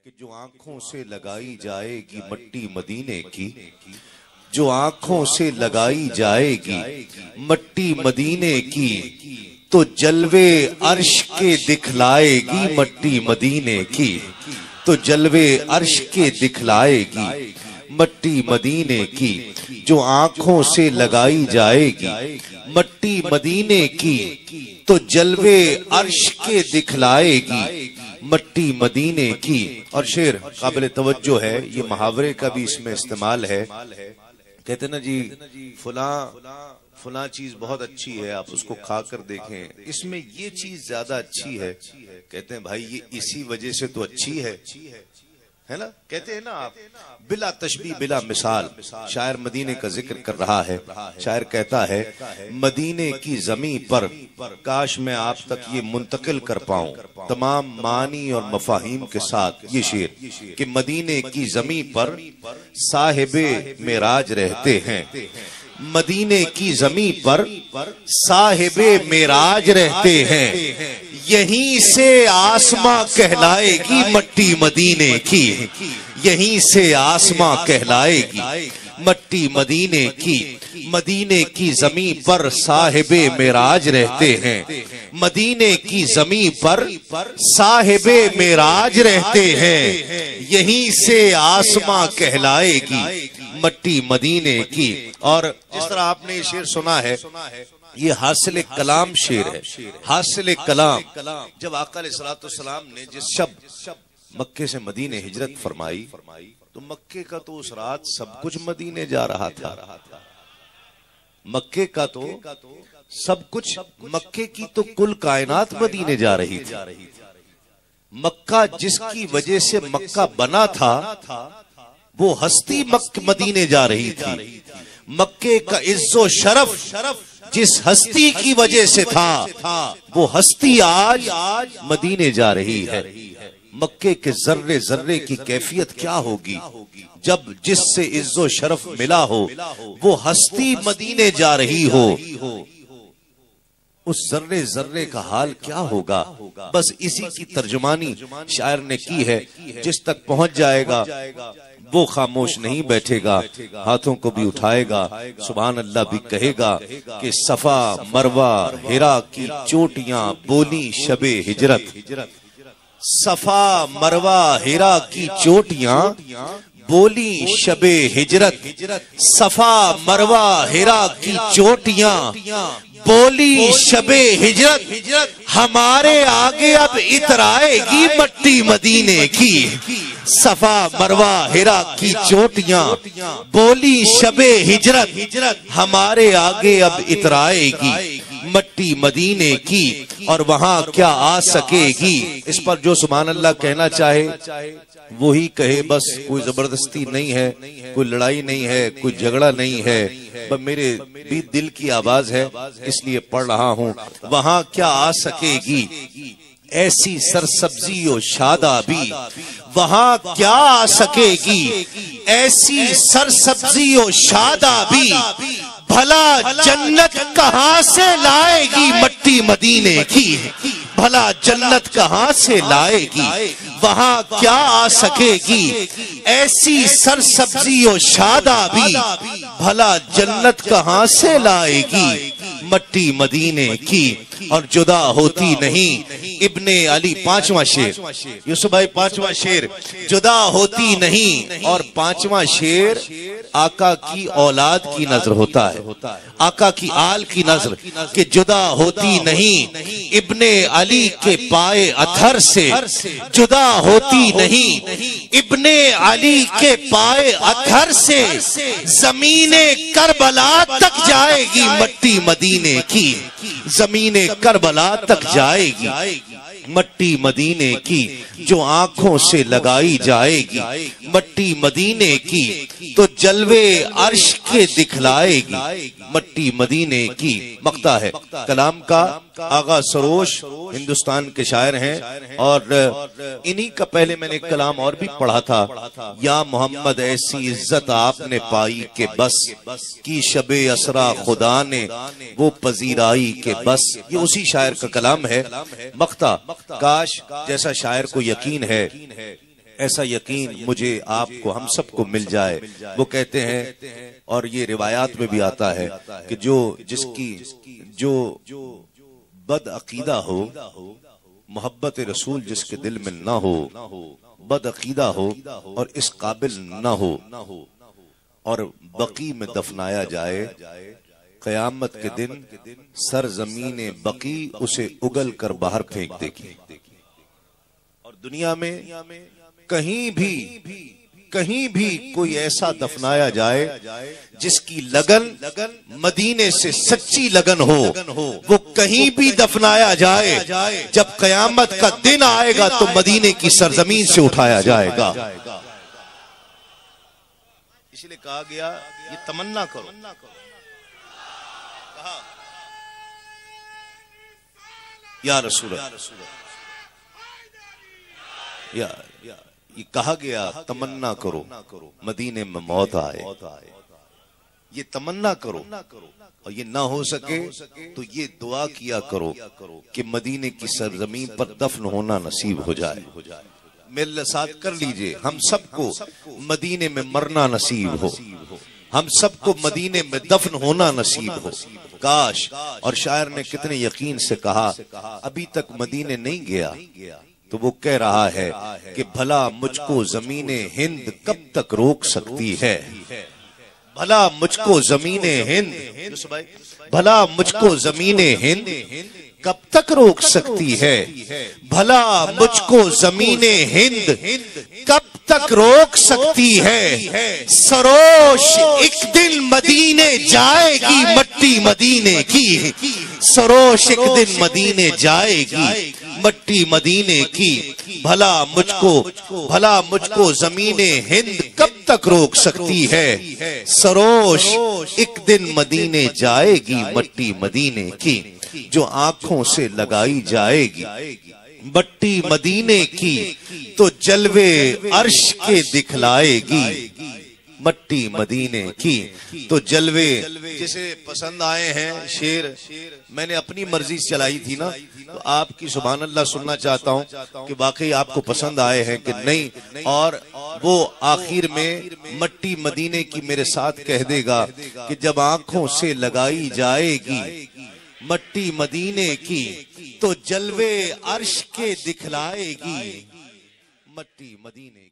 कि जो आंखों से लगाई जाएगी मट्टी मदीने की, जो आंखों से लगाई जाएगी मट्टी मदीने की, तो जलवे अर्श के दिखलाएगी मट्टी मदीने की, तो जलवे अर्श के दिखलाएगी मट्टी मदीने की। जो आंखों से लगाई जाएगी मट्टी मदीने की, तो जलवे अर्श के दिखलाएगी मट्टी मदीने की। और शेर काबिल तवज्जो है, ये मुहावरे का भी इसमें इस्तेमाल है। कहते ना जी फुला चीज बहुत अच्छी है, आप उसको खाकर देखें, इसमें ये चीज ज्यादा अच्छी है। कहते हैं भाई ये इसी वजह से तो अच्छी है ना। कहते हैं ना आप, बिला तशबीह बिला मिसाल। शायर मदीने का जिक्र कर रहा है। शायर कहता है मदीने की जमीन पर काश मैं आप तक ये मुंतकिल कर पाऊं तमाम मानी और मफाहिम के साथ। ये शेर कि मदीने की जमीन पर साहिबे मेराज रहते हैं, मदीने की जमीन पर साहिबे मेराज रहते हैं, यहीं से आसमां कहलाएगी मट्टी मदीने की, यहीं से आसमां कहलाएगी मट्टी मदीने की। मदीने की जमीन पर साहिबे मेराज रहते हैं, मदीने की जमीन पर साहिबे मेराज रहते हैं, यहीं से आसमां कहलाएगी मट्टी मदीने की। और जिस तरह आपने शेर सुना है, ये हासिल कलाम शेर है, हासिल कलाम। जब आका अलैहिस्सलाम ने जिस शब मक्के से मदीने हिजरत फरमाई, तो मक्के का तो उस रात सब कुछ मदीने जा रहा था। मक्के का तो सब कुछ, मक्के की तो कुल कायनात मदीने जा रही थी। मक्का जिसकी वजह से मक्का बना था, वो हस्ती मदीने जा रही थी। मक्के का इज्जो शरफ जिस हस्ती की वजह से था, वो हस्ती आज मदीने जा रही है। मक्के के जर्रे जर्रे की कैफियत क्या होगी जब जिससे इज्जो शरफ मिला हो वो हस्ती मदीने जा रही हो, उस जर्रे जर्रे का हाल क्या होगा। बस इसी की तर्जुमानी शायर ने की है। जिस तक पहुंच जाएगा वो खामोश नहीं बैठेगा, हाथों को भी उठाएगा, सुभान अल्लाह भी कहेगा कि सफा मरवा हिरा की चोटियां बोली शबे हिजरत। सफा मरवा हिरा की चोटियां बोली शबे हिजरत, सफा मरवा हिरा की चोटियां बोली शबे हिजरत, हमारे आगे अब इतराएगी मट्टी मदीने की। सफा मरवा हिरा की चोटियां बोली शबे हिजरत, हमारे आगे अब इतराएगी मट्टी मदीने की। और वहां क्या आ सकेगी, इस पर जो सुभान अल्लाह कहना चाहे वो ही कहे। बस कोई जबरदस्ती नहीं है, कोई लड़ाई नहीं है, कोई झगड़ा नहीं है, बस मेरे भी दिल की आवाज है इसलिए पढ़ रहा हूं। वहां क्या आ सकेगी ऐसी सरसब्जी और शादाबी, वहां क्या आ सकेगी ऐसी सरसब्जी और शादाबी, भला जन्नत कहां से लाएगी मट्टी मदीने की, भला जन्नत कहां से लाएगी। वहां क्या आ सकेगी ऐसी सरसब्जी और शादाबी, भला जन्नत कहां से लाएगी मट्टी मदीने की। और जुदा होती नहीं इब्ने अली, पांचवा शेर, यूसुफ भाई पांचवा शेर, जुदा होती नहीं। और पांचवा शेर आका की औलाद की नजर होता है, आका की आल की नजर, कि जुदा होती नहीं इब्ने अली के पाए अथर से, जुदा होती नहीं इब्ने अली के पाए अथर से, जमीने करबला तक जाएगी मट्टी मदीने की, जमीने करबला तक जाएगी मट्टी मदीने की। जो आंखों से लगाई जाएगी मट्टी मदीने की, तो जलवे अर्श के दिखलाएगी मट्टी मदीने की। मक्ता है कलाम का आगा सरोश हिंदुस्तान के शायर हैं। और इन्हीं का पहले मैंने कलाम और भी पढ़ा था, या मोहम्मद ऐसी इज्जत आपने पाई के बस की शबे असरा खुदा ने वो पजीराई के बस। ये उसी शायर का कलाम है। मक्ता, काश जैसा शायर को यकीन है ऐसा यकीन मुझे, आपको, हम सबको मिल जाए। वो कहते हैं, और ये रिवायात में भी आता है कि जो बद अकीदा हो, मोहब्बत रसूल जिसके दिल में ना हो, बद अकीदा हो और इस काबिल ना हो और बकी में दफनाया जाए, कयामत के दिन सरजमीने बकी उसे उगल कर बाहर फेंक देगी। और दुनिया में कहीं भी कोई ऐसा दफनाया जाए जिसकी लगन मदीने से सच्ची लगन हो, वो कहीं भी दफनाया जाए, जब कयामत का दिन आएगा तो मदीने की सरजमीन से उठाया जाएगा। इसलिए कहा गया, ये तमन्ना करो। कहा या रसूल, ये कहा गया तमन्ना करो मदीने में मौत आए, ये तमन्ना करो। और ये ना हो सके तो ये दुआ किया करो कि मदीने की सरजमीन पर दफन होना नसीब हो जाए। मेरे साथ कर लीजिए, हम सबको मदीने में मरना नसीब हो, हम सबको मदीने में दफन होना नसीब हो। काश। और शायर ने कितने यकीन से कहा, अभी तक मदीने नहीं गया, तो वो कह रहा है कि भला मुझको ज़मीने हिंद कब तक रोक सकती है, भला मुझको ज़मीने हिंद, भला मुझको ज़मीने हिंद कब तक रोक सकती है, भला मुझको ज़मीने हिंद कब तक रोक सकती है। सरोश एक दिन मदीने जाएगी मट्टी मदीने की, सरोश एक दिन मदीने जाएगी मट्टी मदीने की, भला मुझको ज़मीने हिंद कब तक रोक सकती है। सरोश एक दिन मदीने जाएगी मट्टी मदीने की, जो आंखों से लगाई जाएगी मट्टी मदीने की, तो जलवे अर्श के दिखलाएगी मट्टी मदीने की, तो जलवे। जिसे पसंद आए हैं शेर, मैंने अपनी मर्जी से चलाई थी ना, तो आपकी सुभान अल्लाह सुनना चाहता हूँ कि वाकई आपको पसंद आए हैं कि नहीं। और वो आखिर में मट्टी मदीने की मेरे साथ कह देगा कि जब आंखों से लगाई जाएगी मट्टी मदीने की, तो जलवे अर्श के दिखलाएगी मट्टी मदीने की।